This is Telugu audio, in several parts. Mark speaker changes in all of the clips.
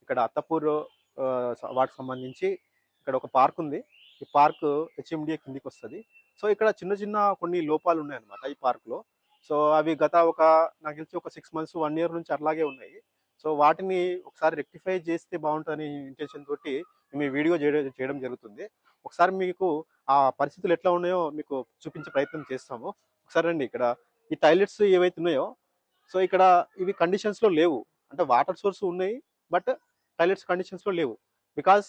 Speaker 1: ఇక్కడ అత్తపూర్ వాటికి సంబంధించి ఇక్కడ ఒక పార్క్ ఉంది. ఈ పార్క్ హెచ్ఎండిఏ కిందికి వస్తది. సో, ఇక్కడ చిన్న చిన్న కొన్ని లోపాలు ఉన్నాయన్నమాట ఈ పార్క్‌లో. సో, అవి గత నాకు తెలిసి ఒక 6 మంత్స్, 1 ఇయర్ నుంచి అట్లాగే ఉన్నాయి. సో, వాటిని ఒకసారి రెక్టిఫై చేస్తే బావుంటదని ఇంటెన్షన్ తోటి మేము ఈ వీడియో చేయడం జరుగుతుంది. ఒకసారి మీకు ఆ పరిస్థితులు ఎట్లా ఉన్నాయో మీకు చూపించే ప్రయత్నం చేస్తాము. ఒకసారి రండి. ఇక్కడ ఈ టాయిలెట్స్ ఏవైతే ఉన్నాయో, సో, ఇక్కడ ఇవి కండిషన్స్‌లో లేవు. అంటే వాటర్ సోర్స్ ఉన్నాయి. బట్ టాయిలెట్స్ కండిషన్స్‌లో లేవు.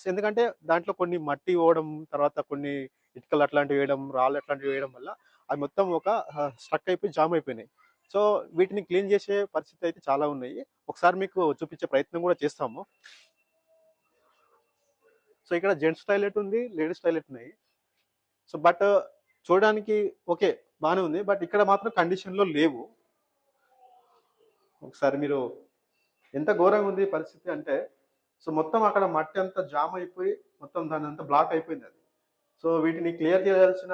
Speaker 1: ఎందుకంటే దాంట్లో కొన్ని మట్టి పోవడం, తర్వాత కొన్ని ఇటుకలు అట్లాంటివి వేయడం, రాళ్ళు అట్లాంటివి వేయడం వల్ల అవి మొత్తం స్ట్రక్ అయిపోయి జామ్ అయిపోయినాయి. సో, వీటిని క్లీన్ చేసే పరిస్థితి అయితే చాలా ఉన్నాయి. ఒకసారి మీకు చూపించే ప్రయత్నం కూడా చేస్తాము. సో, ఇక్కడ జెంట్స్ టాయిలెట్ ఉంది, లేడీస్ టాయిలెట్ ఉన్నాయి. సో, బట్ చూడడానికి ఓకే, బానే ఉంది. బట్ ఇక్కడ మాత్రం కండిషన్‌లో లేవు. ఒకసారి మీరు ఎంత ఘోరంగా ఉంది పరిస్థితి అంటే, సో, మొత్తం అక్కడ మట్టి అంతా జామ్ అయిపోయి మొత్తం దాన్నంతా బ్లాక్ అయిపోయిందది. సో, వీటిని క్లియర్ చేయాల్సిన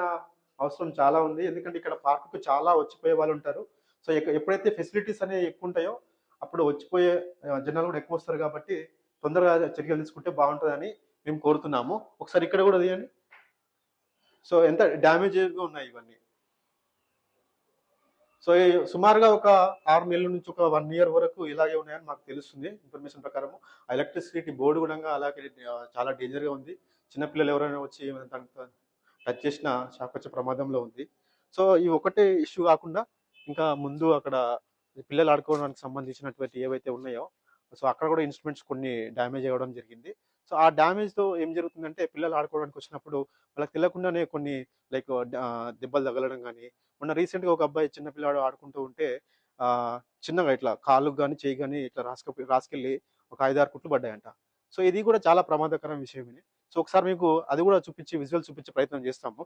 Speaker 1: అవసరం చాలా ఉంది. ఎందుకంటే ఇక్కడ పార్క్‌కు చాలా వచ్చిపోయే వాళ్ళుంటారు. సో, ఎప్పుడైతే ఫెసిలిటీస్ అనేవి ఎక్కువుంటాయో అప్పుడు వచ్చిపోయే జనాలు కూడా ఎక్కువొస్తారు కాబట్టి తొందరగా చర్యలు తీసుకుంటే బావుంటదని మేము కోరుతున్నాము. ఒకసారి ఇక్కడ కూడా తీయండి. సో, ఎంత డ్యామేజ్‌గా ఉన్నాయి ఇవన్నీ. సో, సుమారుగా ఒక 6 నెలల నుంచి ఒక 1 ఇయర్ వరకు ఇలాగే ఉన్నాయని మాకు తెలుస్తుంది ఇన్ఫర్మేషన్ ప్రకారము. ఆ ఎలక్ట్రిసిటీ బోర్డ్ గూడంగా అలాగే చాలా డేంజర్‌గా ఉంది. చిన్న పిల్లలు ఎవరైనా వచ్చి దాంతో టచ్ చేసినా షాక్ వచ్చే ప్రమాదంలో ఉంది. సో, ఈ ఒకటే ఇష్యూ గాకుండా ఇంకా ముందు అక్కడ పిల్లలు ఆడుకోవడానికి సంబంధించినటువంటి ఏవైతే ఉన్నాయో, సో, అక్కడ గూడా ఇన్‌స్ట్రుమెంట్స్ కొన్ని డ్యామేజ్ అవ్వడం జరిగింది. సో, ఆ డ్యామేజ్‌తో ఏం జరుగుతుందంటే పిల్లలు ఆడుకోవడానికి వచ్చినప్పుడు వాళ్ళకి తెలియకుండానే కొన్ని దెబ్బలు తగలడం గానీ, మొన్న రీసెంట్‌గా ఒక అబ్బాయి చిన్న పిల్లాడు ఆడుకుంటూ ఉంటే చిన్నగా ఇట్లా కాలుకి గాని, చెయ్యికి గాని ఇట్లా రాసుకెళ్ళి ఒక 5, 6 కుట్లు పడ్డాయంట. సో, ఇది కూడా చాలా ప్రమాదకరం విషయమే. సో, ఒకసారి మీకు అది కూడా విజువల్ చూపించే ప్రయత్నం చేస్తాము.